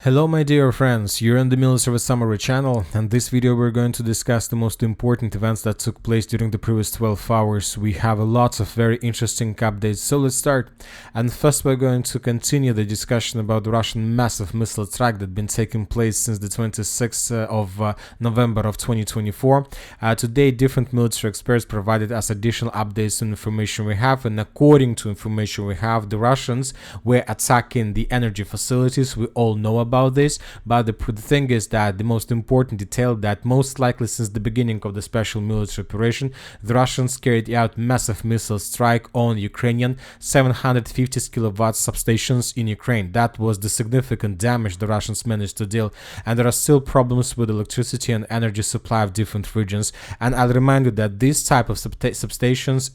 Hello my dear friends, you're on the Military Summary channel, and this video we're going to discuss the most important events that took place during the previous 12 hours. We have a lot of very interesting updates, so let's start. And first we're going to continue the discussion about the Russian massive missile attack that been taking place since the 26th of November of 2024. Today different military experts provided us additional updates and information we have, and according to information we have, the Russians were attacking the energy facilities. We all know about this, but the thing is that the most important detail that most likely since the beginning of the special military operation, the Russians carried out massive missile strike on Ukrainian 750 kilowatt substations in Ukraine. That was the significant damage the Russians managed to deal, and there are still problems with electricity and energy supply of different regions. And I'll remind you that this type of substations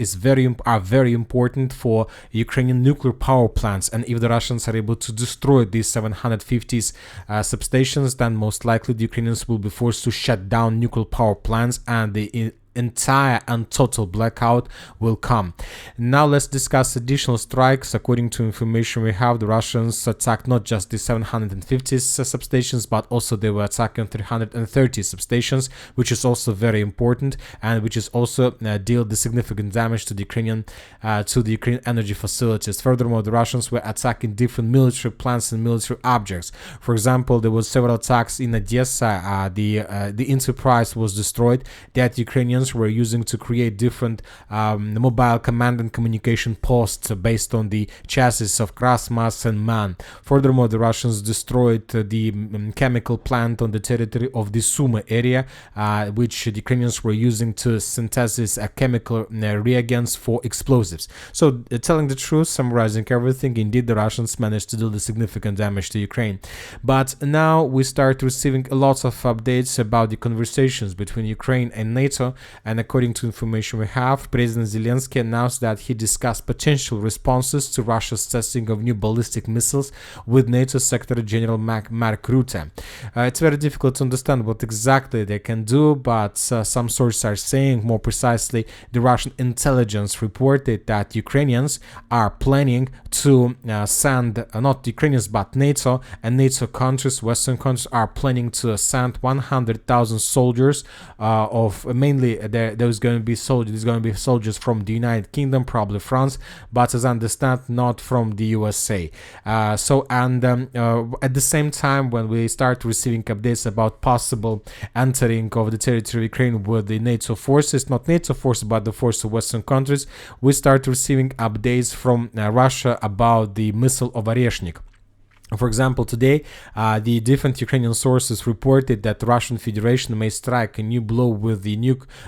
are very important for Ukrainian nuclear power plants, and if the Russians are able to destroy these 750 substations, then most likely the Ukrainians will be forced to shut down nuclear power plants, and the entire and total blackout will come. Now let's discuss additional strikes. According to information we have, the Russians attacked not just the 750 substations, but also they were attacking 330 substations, which is also very important, and which is also dealt the significant damage to the Ukrainian energy facilities. Furthermore, the Russians were attacking different military plants and military objects. For example, there was several attacks in Odessa. The Enterprise was destroyed that Ukrainians were using to create different mobile command and communication posts based on the chassis of Krasmas and Man. Furthermore, the Russians destroyed the chemical plant on the territory of the Sumy area, which the Ukrainians were using to synthesize chemical reagents for explosives. So, telling the truth, summarizing everything, indeed the Russians managed to do the significant damage to Ukraine. But now we start receiving a lot of updates about the conversations between Ukraine and NATO. And according to information we have, President Zelensky announced that he discussed potential responses to Russia's testing of new ballistic missiles with NATO Secretary General Mark Rutte. It's very difficult to understand what exactly they can do, but some sources are saying, more precisely, the Russian intelligence reported that Ukrainians are planning to send, not Ukrainians, but NATO and NATO countries, Western countries, are planning to send 100,000 soldiers of mainly there's going to be soldiers from the United Kingdom, probably France, but as I understand, not from the USA. At the same time, when we start receiving updates about possible entering of the territory of Ukraine with the NATO forces, not NATO forces, but the force of Western countries, we start receiving updates from Russia about the missile of Oreshnik. For example, today, the different Ukrainian sources reported that the Russian Federation may strike a new blow with the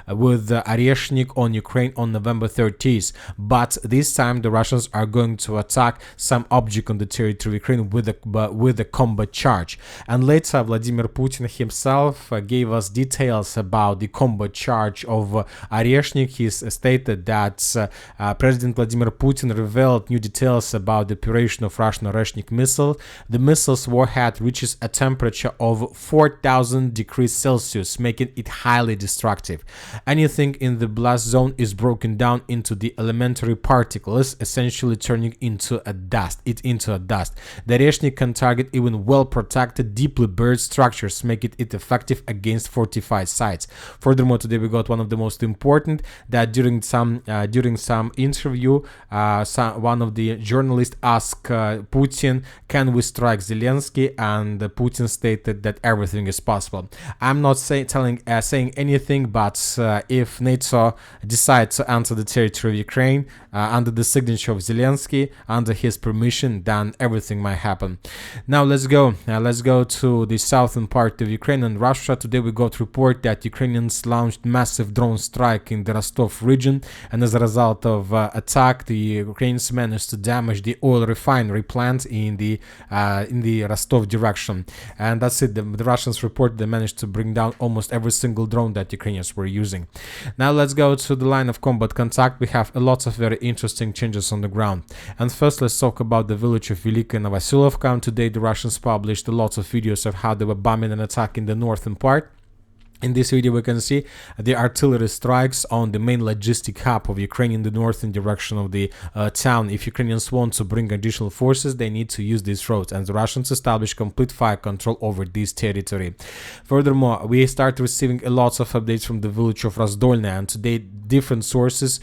Oreshnik on Ukraine on November 30th. But this time, the Russians are going to attack some object on the territory of Ukraine with a combat charge. And later, Vladimir Putin himself gave us details about the combat charge of Oreshnik. He stated that President Vladimir Putin revealed new details about the operation of Russian Oreshnik missile. The missile's warhead reaches a temperature of 4,000 degrees Celsius, making it highly destructive. Anything in the blast zone is broken down into the elementary particles, essentially turning into a dust. The Oreshnik can target even well-protected, deeply buried structures, making it effective against fortified sites. Furthermore, today we got one of the most important, that during some interview, one of the journalists asked Putin, can we strike Zelensky, and Putin stated that everything is possible. I'm not saying anything, but if NATO decides to enter the territory of Ukraine under the signature of Zelensky, under his permission, then everything might happen. Now let's go to the southern part of Ukraine and Russia. Today we got report that Ukrainians launched massive drone strike in the Rostov region, and as a result of attack, the Ukrainians managed to damage the oil refinery plant in the Rostov direction. And that's it. The Russians report they managed to bring down almost every single drone that Ukrainians were using. Now let's go to the line of combat contact. We have a lot of very interesting changes on the ground. And first let's talk about the village of Velika Novosilovka. Today the Russians published a lot of videos of how they were bombing and attacking the northern part. In this video, we can see the artillery strikes on the main logistic hub of Ukraine in the northern direction of the town. If Ukrainians want to bring additional forces, they need to use these roads, and the Russians establish complete fire control over this territory. Furthermore, we start receiving a lot of updates from the village of Razdolne, and today different sources,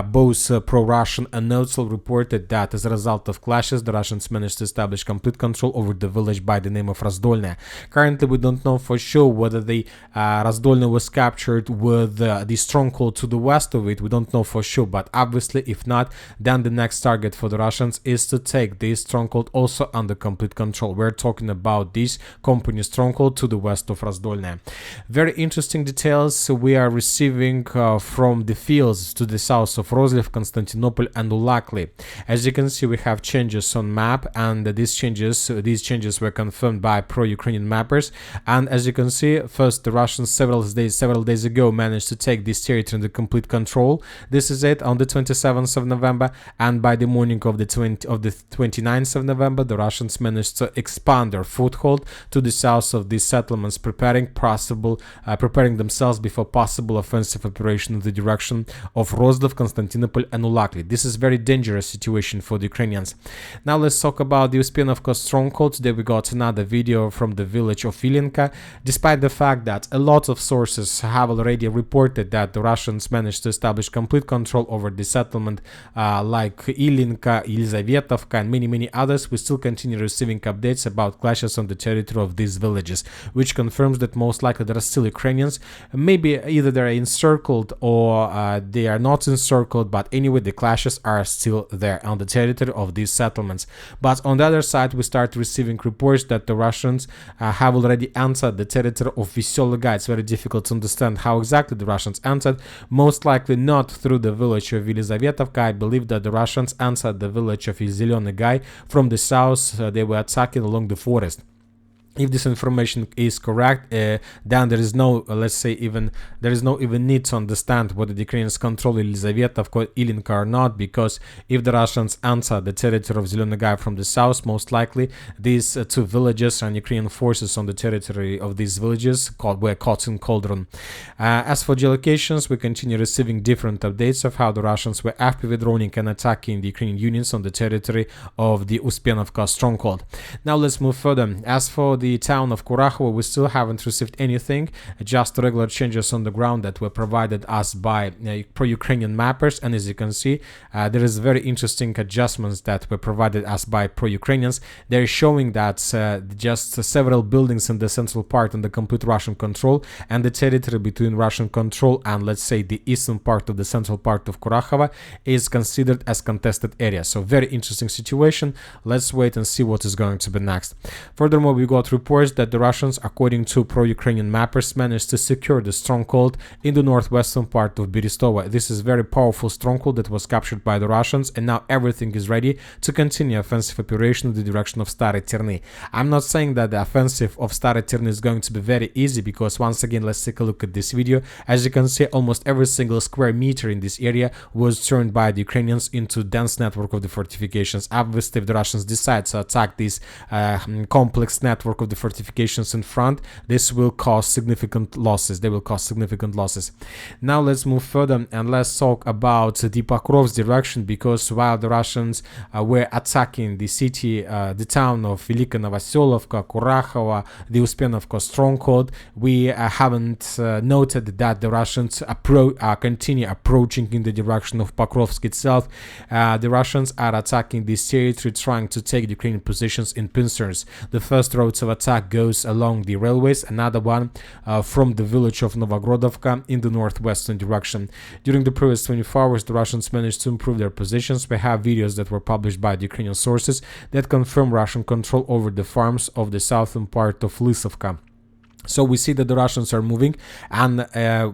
both pro-Russian and neutral, reported that as a result of clashes, the Russians managed to establish complete control over the village by the name of Razdolne. Currently, we don't know for sure whether the Razdolne was captured with the stronghold to the west of it. We don't know for sure, but obviously if not, then the next target for the Russians is to take this stronghold also under complete control. We're talking about this company stronghold to the west of Razdolne. Very interesting details we are receiving from the fields to the south of Rozlev, Constantinople and Ulakli. As you can see, we have changes on map, and these changes were confirmed by pro-Ukrainian mappers. And as you can see, first the Russians several days ago managed to take this territory under complete control. This is it on the 27th of November, and by the morning of the 29th of November, the Russians managed to expand their foothold to the south of these settlements, preparing themselves before possible offensive operation in the direction of Rozlev, Constantinople and Ulakli. This is very dangerous situation for the Ukrainians. Now let's talk about the Uspienovka stronghold. Today we got another video from the village of Ilinka. Despite the fact that a lot of sources have already reported that the Russians managed to establish complete control over the settlement like Ilinka, Yelizavetovka and many others, we still continue receiving updates about clashes on the territory of these villages, which confirms that most likely there are still Ukrainians. Maybe either they're encircled or they are not encircled, but anyway the clashes are still there on the territory of these settlements. But on the other side, we start receiving reports that the Russians have already entered the territory of Vesologa. It's very difficult to understand how exactly the Russians entered, most likely not through the village of Yelizavetovka. I believe that the Russians entered the village of Zelenyy from the south. They were attacking along the forest. If this information is correct, then there is no, let's say, even need to understand whether the Ukrainians control Yelizavetovka, Ilinka or not, because if the Russians enter the territory of Zelenyy from the south, most likely these two villages and Ukrainian forces on the territory of these villages were caught in cauldron. As for geolocations, we continue receiving different updates of how the Russians were FPV droning and attacking the Ukrainian units on the territory of the Uspienovka stronghold. Now let's move further. As for the town of Kurachovo, we still haven't received anything, just regular changes on the ground that were provided us by pro-Ukrainian mappers. And as you can see, there is very interesting adjustments that were provided us by pro-Ukrainians. They're showing that just several buildings in the central part under complete Russian control, and the territory between Russian control and, let's say, the eastern part of the central part of Kurachovo is considered as contested area. So very interesting situation. Let's wait and see what is going to be next. Furthermore, we got reports that the Russians, according to pro-Ukrainian mappers, managed to secure the stronghold in the northwestern part of Berestova. This is a very powerful stronghold that was captured by the Russians, and now everything is ready to continue offensive operation in the direction of Stary Terny. I'm not saying that the offensive of Stary Terny is going to be very easy, because once again, let's take a look at this video. As you can see, almost every single square meter in this area was turned by the Ukrainians into dense network of the fortifications. Obviously, if the Russians decide to attack this complex network of the fortifications in front, this will cause significant losses. They will cause significant losses. Now let's move further and let's talk about the Pokrovsk direction, because while the Russians were attacking the city, the town of Velika Novoselovka, Kurachovo, the Uspienovka stronghold, we haven't noted that the Russians continue approaching in the direction of Pokrovsk itself. The Russians are attacking this territory, trying to take the Ukrainian positions in pincers. The first roads of attack goes along the railways, another one from the village of Novogrodovka in the northwestern direction. During the previous 24 hours, the Russians managed to improve their positions. We have videos that were published by the Ukrainian sources that confirm Russian control over the farms of the southern part of Lysovka. So we see that the Russians are moving, and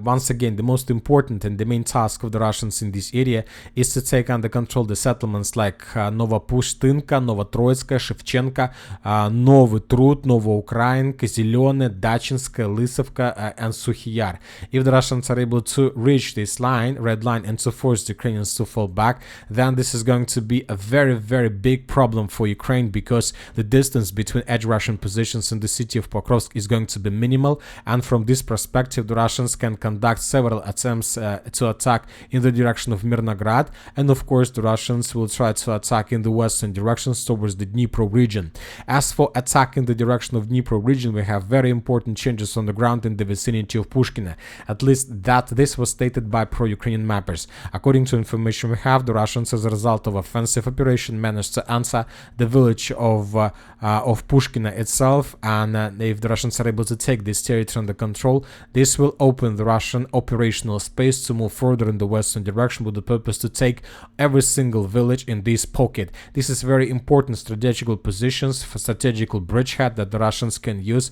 once again, the most important and the main task of the Russians in this area is to take under control the settlements like Novopushtinka, Novotroitska, Shevchenka, Novy Trud, Novoukrainka, Zelene, Dachinska, Lysovka, and Sukhiyar. If the Russians are able to reach this line, red line, and to force the Ukrainians to fall back, then this is going to be a very big problem for Ukraine, because the distance between edge Russian positions in the city of Pokrovsk is going to be minimal, and from this perspective the Russians can conduct several attempts to attack in the direction of Mirnograd, and of course the Russians will try to attack in the western directions towards the Dnipro region. As for attack in the direction of Dnipro region, we have very important changes on the ground in the vicinity of Pushkina. At least this was stated by pro-Ukrainian mappers. According to information we have, the Russians, as a result of offensive operation, managed to answer the village of Pushkina itself, and if the Russians are able to take this territory under control, this will open the Russian operational space to move further in the western direction with the purpose to take every single village in this pocket. This is very important strategical positions for strategical bridgehead that the Russians can use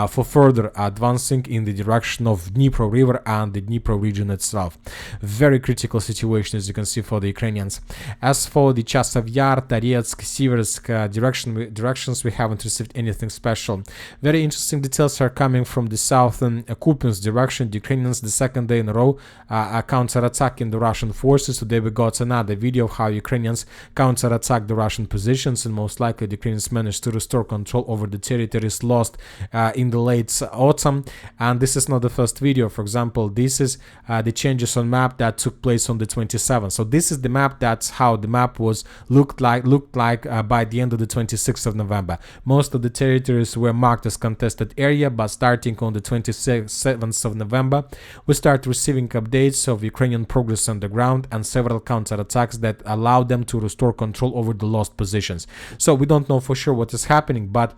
for further advancing in the direction of Dnipro River and the Dnipro region itself. Very critical situation, as you can see, for the Ukrainians. As for the Chasov Yar, Toretsk, Siversk directions, we haven't received anything special. Very interesting details are coming from the southern Kupinsk direction. The Ukrainians, the second day in a row, are counter-attacking the Russian forces. Today we got another video of how Ukrainians counter-attack the Russian positions, and most likely the Ukrainians managed to restore control over the territories lost in the late autumn. And this is not the first video. For example, this is the changes on map that took place on the 27th. So this is the map. That's how the map was looked like by the end of the 26th of November. Most of the territories were marked as contested area, but starting on the 27th of November, we start receiving updates of Ukrainian progress on the ground and several counterattacks that allowed them to restore control over the lost positions. So we don't know for sure what is happening, but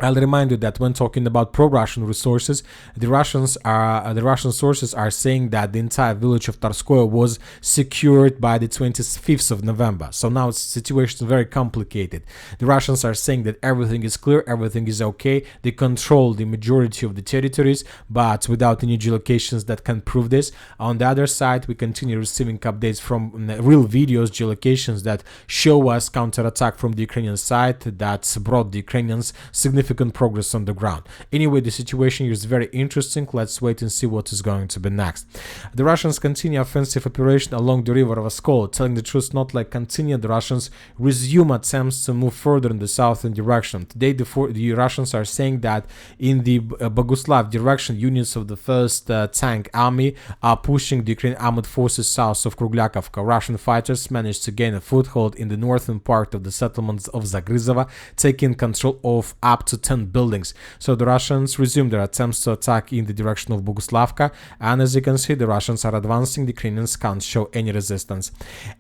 I'll remind you that when talking about pro-Russian resources, the Russian sources are saying that the entire village of Tarskoye was secured by the 25th of November. So now the situation is very complicated. The Russians are saying that everything is clear, everything is okay. They control the majority of the territories, but without any geolocations that can prove this. On the other side, we continue receiving updates from real videos, geolocations that show us counterattack from the Ukrainian side that brought the Ukrainians significant progress on the ground. Anyway, the situation here is very interesting. Let's wait and see what is going to be next. The Russians continue offensive operation along the river of Oskol. Telling the truth, not like continue, the Russians resume attempts to move further in the southern direction. Today, the Russians are saying that in the Boguslav direction, units of the 1st Tank Army are pushing the Ukrainian armed forces south of Kruglyakivka. Russian fighters managed to gain a foothold in the northern part of the settlements of Zagryzovo, taking control of up to 10 buildings. So the Russians resumed their attempts to attack in the direction of Boguslavka, and as you can see, the Russians are advancing. The Ukrainians can't show any resistance.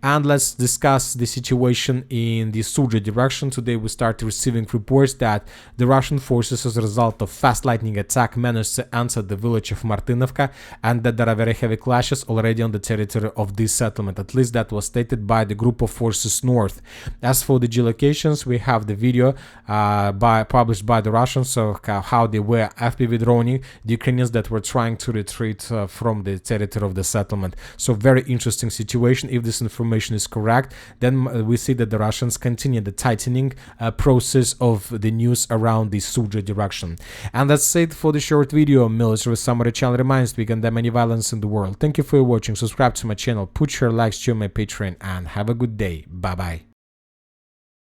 And let's discuss the situation in the Sudzha direction. Today we start receiving reports that the Russian forces, as a result of fast lightning attack, managed to enter the village of Martinovka, and that there are very heavy clashes already on the territory of this settlement. At least that was stated by the group of forces north. As for the geolocations, we have the video published by the Russians, so how they were FPV droning the Ukrainians that were trying to retreat from the territory of the settlement. So very interesting situation. If this information is correct, then we see that the Russians continue the tightening process of the news around the Sudzha direction. And that's it for the short video. Military Summary channel reminds we condemn any violence in the world. Thank you for watching. Subscribe to my channel, put your likes to my Patreon, and have a good day. Bye bye.